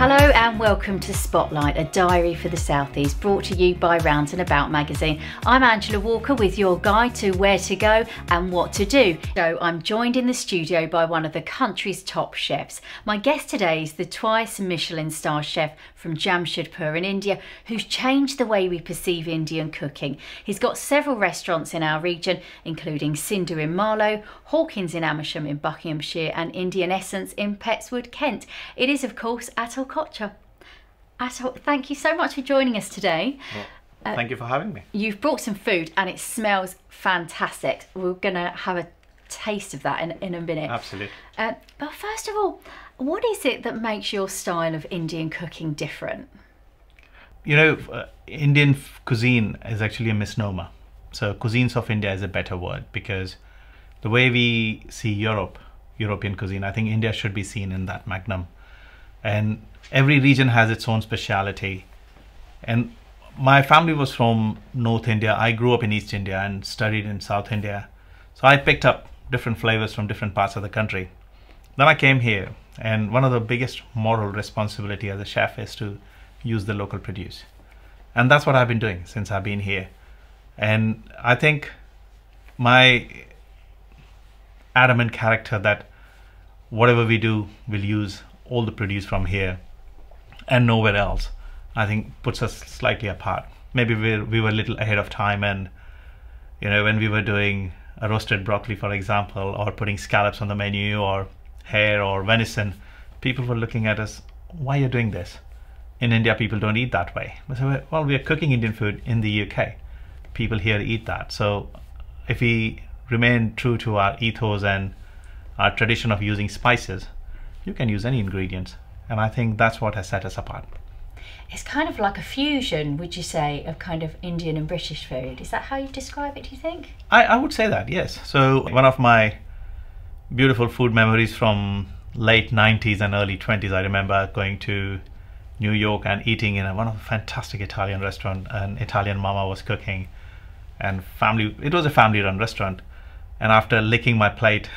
Hello and welcome to Spotlight, a diary for the South East, brought to you by Round and About magazine. I'm Angela Walker with your guide to where to go and what to do. So I'm joined in the studio by one of the country's top chefs. My guest today is the twice Michelin star chef from Jamshedpur in India, who's changed the way we perceive Indian cooking. He's got several restaurants in our region, including Sindhu in Marlow, Hawkins in Amersham in Buckinghamshire and Indian Essence in Petswood, Kent. It is, of course, Atul Kochhar. Atul, thank you so much for joining us today. Well, thank you for having me. You've brought some food and it smells fantastic. We're going to have a taste of that in a minute. Absolutely. But first of all, what is it that makes your style of Indian cooking different? You know, Indian cuisine is actually a misnomer. So cuisines of India is a better word, because the way we see European cuisine, I think India should be seen in that magnum. And every region has its own speciality. And my family was from North India. I grew up in East India and studied in South India. So I picked up different flavors from different parts of the country. Then I came here, and one of the biggest moral responsibility as a chef is to use the local produce. And that's what I've been doing since I've been here. And I think my adamant character that whatever we do, we'll use all the produce from here and nowhere else, I think puts us slightly apart. Maybe we were a little ahead of time, and you know, when we were doing a roasted broccoli, for example, or putting scallops on the menu, or hare or venison, people were looking at us, why are you doing this? In India, people don't eat that way. I said, well, we are cooking Indian food in the UK. People here eat that. So if we remain true to our ethos and our tradition of using spices, you can use any ingredients. And I think that's what has set us apart. It's kind of like a fusion, would you say, of kind of Indian and British food. Is that how you describe it, do you think? I would say that, yes. So one of my beautiful food memories from late 90s and early 20s, I remember going to New York and eating in one of the fantastic Italian restaurant. An Italian mama was cooking, and it was a family-run restaurant. And after licking my plate,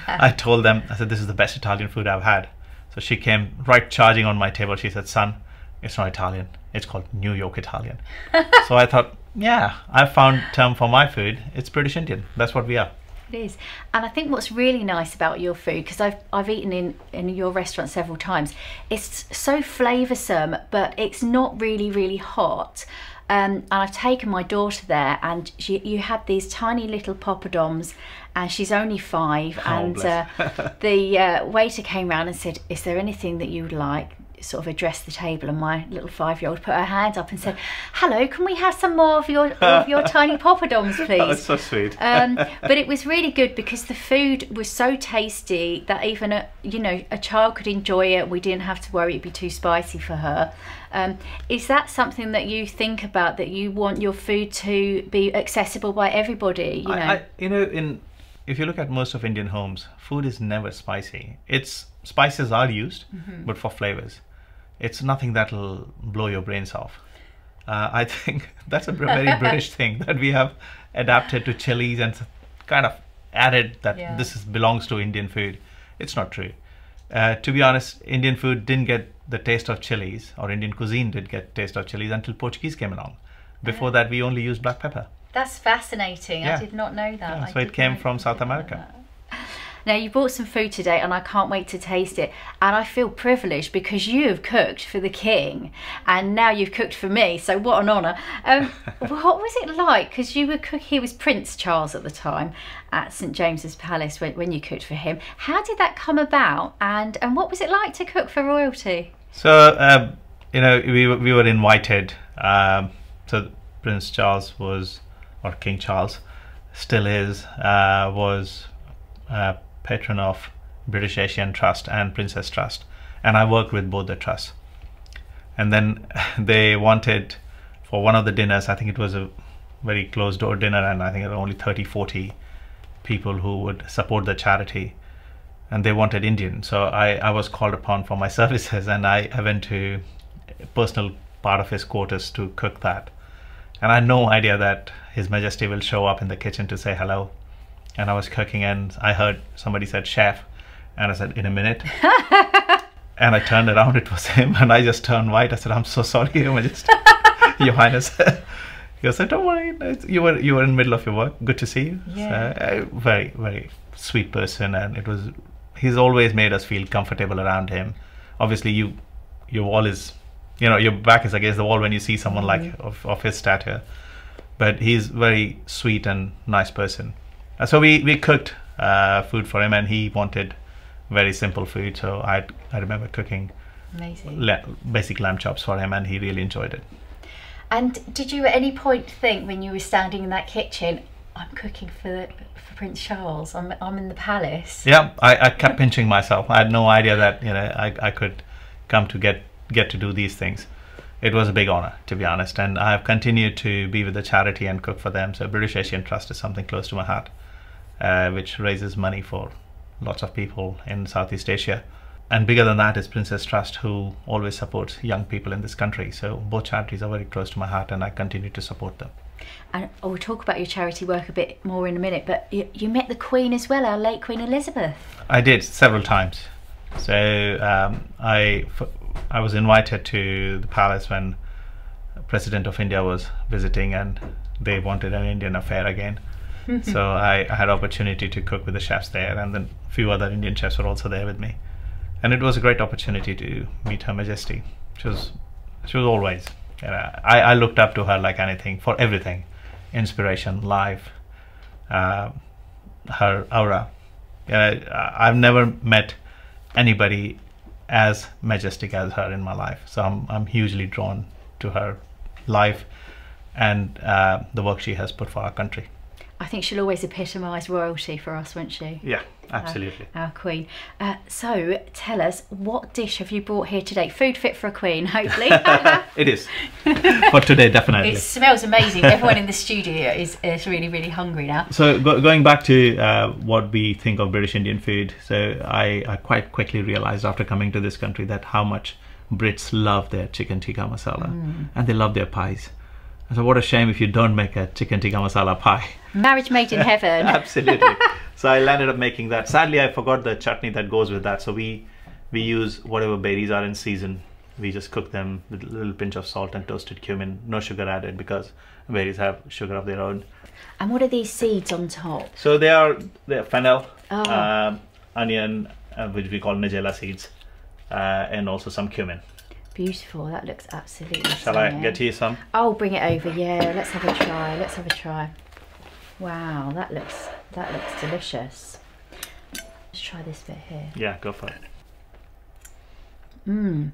I told them, I said, this is the best Italian food I've had. So she came right charging on my table. She said, son, it's not Italian. It's called New York Italian. So I thought, yeah, I found a term for my food. It's British Indian. That's what we are. It is. And I think what's really nice about your food, because I've eaten in your restaurant several times, it's so flavoursome, but it's not really hot. And I've taken my daughter there, and you had these tiny little poppadoms, and she's only 5. Oh, and the waiter came round and said, is there anything that you would like? Sort of addressed the table, and my little 5-year-old put her hand up and said, hello, can we have some more of your tiny poppadoms, please? Oh, that's so sweet. But it was really good because the food was so tasty that even a child could enjoy it. We didn't have to worry it'd be too spicy for her. Is that something that you think about, that you want your food to be accessible by everybody? If you look at most of Indian homes, food is never spicy. Spices are used, but for flavors. It's nothing that'll blow your brains off. I think that's a very British thing, that we have adapted to chilies and kind of added that this belongs to Indian food. It's not true. To be honest, Indian food didn't get the taste of chilies, or Indian cuisine did get taste of chilies until Portuguese came along. Before that, we only used black pepper. That's fascinating. Yeah. I did not know that. Yeah, so it came from South America. Now, you brought some food today, and I can't wait to taste it. And I feel privileged because you have cooked for the king, and now you've cooked for me. So what an honour. What was it like? Because you were cooking, he was Prince Charles at the time at St James's Palace when you cooked for him. How did that come about? And what was it like to cook for royalty? So, we were invited. So Prince Charles was, or King Charles still is, was patron of British Asian Trust and Princess Trust, and I worked with both the trusts. And then they wanted, for one of the dinners, I think it was a very closed door dinner, and I think there were only 30-40 people who would support the charity, and they wanted Indian. So I was called upon for my services, and I went to a personal part of his quarters to cook that. And I had no idea that His Majesty will show up in the kitchen to say hello. And I was cooking, and I heard somebody said chef, and I said, in a minute. And I turned around, it was him, and I just turned white. I said, "I'm so sorry, Your Majesty." Your Highness. He said, "Don't worry, you were in the middle of your work. Good to see you." Yeah. So, very, very sweet person, and he's always made us feel comfortable around him. Obviously, your wall is, your back is against the wall when you see someone like of his stature. But he's very sweet and nice person. So we cooked food for him, and he wanted very simple food. So I remember cooking basic lamb chops for him, and he really enjoyed it. And did you at any point think, when you were standing in that kitchen, I'm cooking for Prince Charles, I'm in the palace? Yeah, I kept pinching myself. I had no idea that I could come to get to do these things. It was a big honor, to be honest, and I have continued to be with the charity and cook for them. So British Asian Trust is something close to my heart, which raises money for lots of people in Southeast Asia. And bigger than that is Princess Trust, who always supports young people in this country. So both charities are very close to my heart, and I continue to support them. And we'll talk about your charity work a bit more in a minute, but you met the Queen as well, our late Queen Elizabeth. I did, several times. So I was invited to the palace when President of India was visiting, and they wanted an Indian affair again. So I had opportunity to cook with the chefs there, and then a few other Indian chefs were also there with me. And it was a great opportunity to meet Her Majesty. She was always, I looked up to her like anything, for everything. Inspiration, life, her aura. I've never met anybody as majestic as her in my life. So I'm hugely drawn to her life and the work she has put for our country. I think she'll always epitomise royalty for us, won't she? Yeah, absolutely. Our Queen. So tell us, what dish have you brought here today? Food fit for a Queen, hopefully. It is. For today, definitely. It smells amazing. Everyone in the studio is really, really hungry now. So going back to what we think of British Indian food, so I quite quickly realised after coming to this country that how much Brits love their chicken tikka masala, and they love their pies. So what a shame if you don't make a chicken tikka masala pie. Marriage made in heaven. Absolutely. So I landed up making that. Sadly, I forgot the chutney that goes with that. So we use whatever berries are in season. We just cook them with a little pinch of salt and toasted cumin. No sugar added, because berries have sugar of their own. And what are these seeds on top? So they're fennel, onion, which we call nigella seeds, and also some cumin. Beautiful. That looks absolutely Shall stunning. I get you some? Oh, bring it over. Yeah, let's have a try. Let's have a try. Wow, that looks delicious. Let's try this bit here. Yeah, go for it.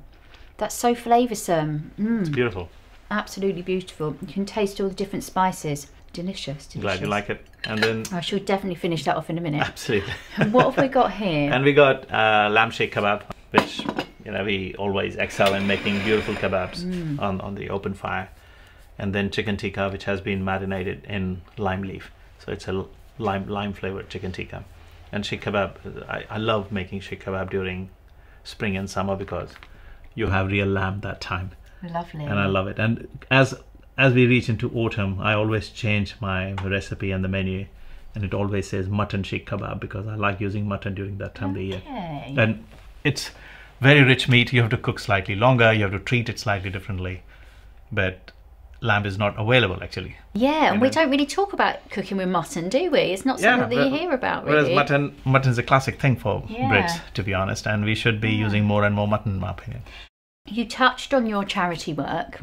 That's so flavoursome. It's beautiful. Absolutely beautiful. You can taste all the different spices. Delicious, delicious. Glad you like it. And then I shall definitely finish that off in a minute. Absolutely. And what have we got here? And we got lamb sheikh kebab, which we always excel in making beautiful kebabs on the open fire. And then chicken tikka, which has been marinated in lime leaf. So it's a lime flavored chicken tikka. And sheikh kebab, I love making sheikh kebab during spring and summer, because you have real lamb that time. Lovely. And I love it. And as we reach into autumn, I always change my recipe and the menu, and it always says mutton sheikh kebab, because I like using mutton during that time of the year. And it's very rich meat. You have to cook slightly longer, you have to treat it slightly differently, but lamb is not available actually. Yeah, and we don't really talk about cooking with mutton, do we? It's not something that you hear about, really. Whereas mutton's a classic thing for Brits, to be honest, and we should be using more and more mutton, in my opinion. You touched on your charity work,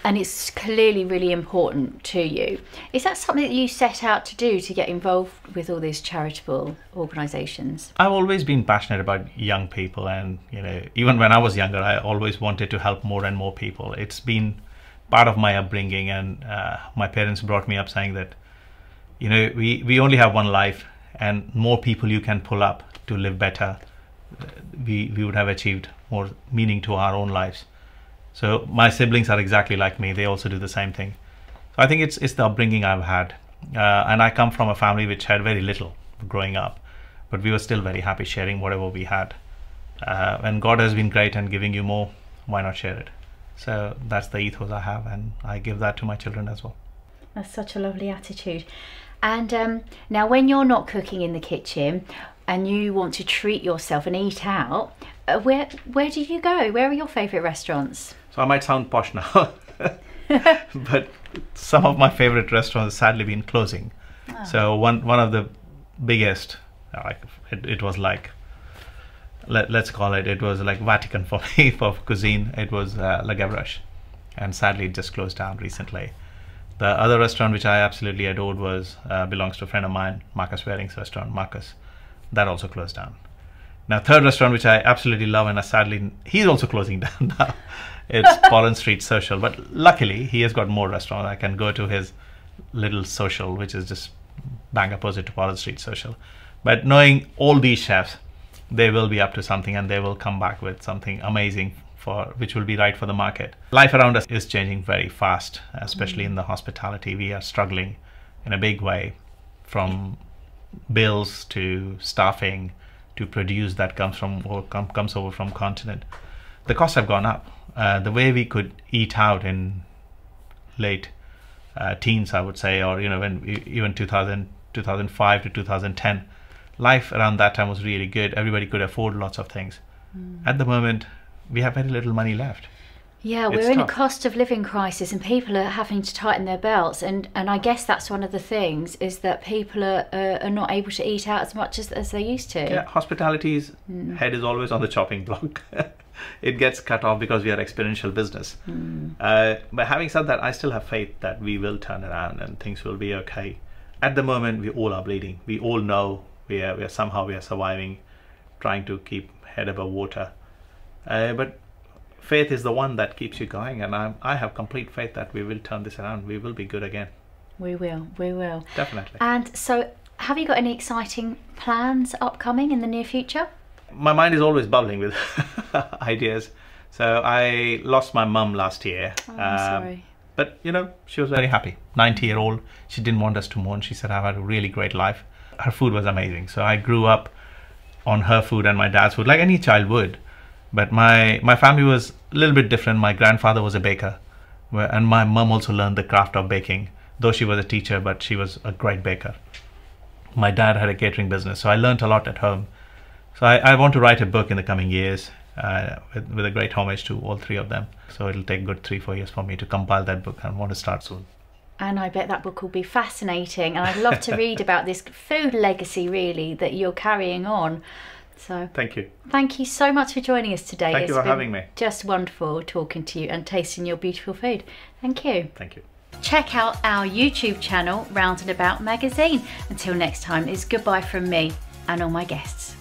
and it's clearly really important to you. Is that something that you set out to do, to get involved with all these charitable organisations? I've always been passionate about young people, and even when I was younger, I always wanted to help more and more people. It's been part of my upbringing, and my parents brought me up saying that we only have one life, and more people you can pull up to live better, we would have achieved more meaning to our own lives. So my siblings are exactly like me. They also do the same thing. So I think it's the upbringing I've had, and I come from a family which had very little growing up, but we were still very happy sharing whatever we had. And God has been great and giving you more, why not share it? So that's the ethos I have, and I give that to my children as well. That's such a lovely attitude. And now when you're not cooking in the kitchen, and you want to treat yourself and eat out, where do you go? Where are your favourite restaurants? So I might sound posh now, but some of my favourite restaurants sadly been closing. Oh. So one of the biggest, it was like, let's call it was like Vatican for me for cuisine. It was La Gavroche, and sadly it just closed down recently. The other restaurant which I absolutely adored was belongs to a friend of mine, Marcus Waring's restaurant, Marcus. That also closed down. Now, third restaurant which I absolutely love, and sadly he's also closing down now. It's Pollen Street Social, but luckily he has got more restaurants. I can go to his little social, which is just bang opposite to Pollen Street Social. But knowing all these chefs, they will be up to something, and they will come back with something amazing which will be right for the market. Life around us is changing very fast, especially in the hospitality. We are struggling in a big way, from bills to staffing to produce that comes over from continent. The costs have gone up. The way we could eat out in late teens, I would say, or even 2005 to 2010, life around that time was really good. Everybody could afford lots of things. At the moment, we have very little money left. Yeah, we're in a cost of living crisis, and people are having to tighten their belts, and I guess that's one of the things, is that people are not able to eat out as much as they used to. Yeah, hospitality's head is always on the chopping block. It gets cut off because we are experiential business. But having said that, I still have faith that we will turn around and things will be okay. At the moment, we all are bleeding. We all know we are surviving, trying to keep head above water. But faith is the one that keeps you going, and I have complete faith that we will turn this around. We will be good again. We will. Definitely. And so, have you got any exciting plans upcoming in the near future? My mind is always bubbling with ideas. So I lost my mum last year. Oh, I'm sorry. But she was very happy. 90-year-old. She didn't want us to mourn. She said, I've had a really great life. Her food was amazing. So I grew up on her food and my dad's food, like any child would. But my family was a little bit different. My grandfather was a baker, and my mum also learned the craft of baking, though she was a teacher, but she was a great baker. My dad had a catering business, so I learned a lot at home. So I want to write a book in the coming years with a great homage to all three of them. So it'll take a good 3-4 years for me to compile that book, and I want to start soon. And I bet that book will be fascinating, and I'd love to read about this food legacy, really, that you're carrying on. So thank you. Thank you so much for joining us today. Thank you for having me. Just wonderful talking to you and tasting your beautiful food. Thank you. Thank you. Check out our YouTube channel, Round and About Magazine. Until next time, it's goodbye from me and all my guests.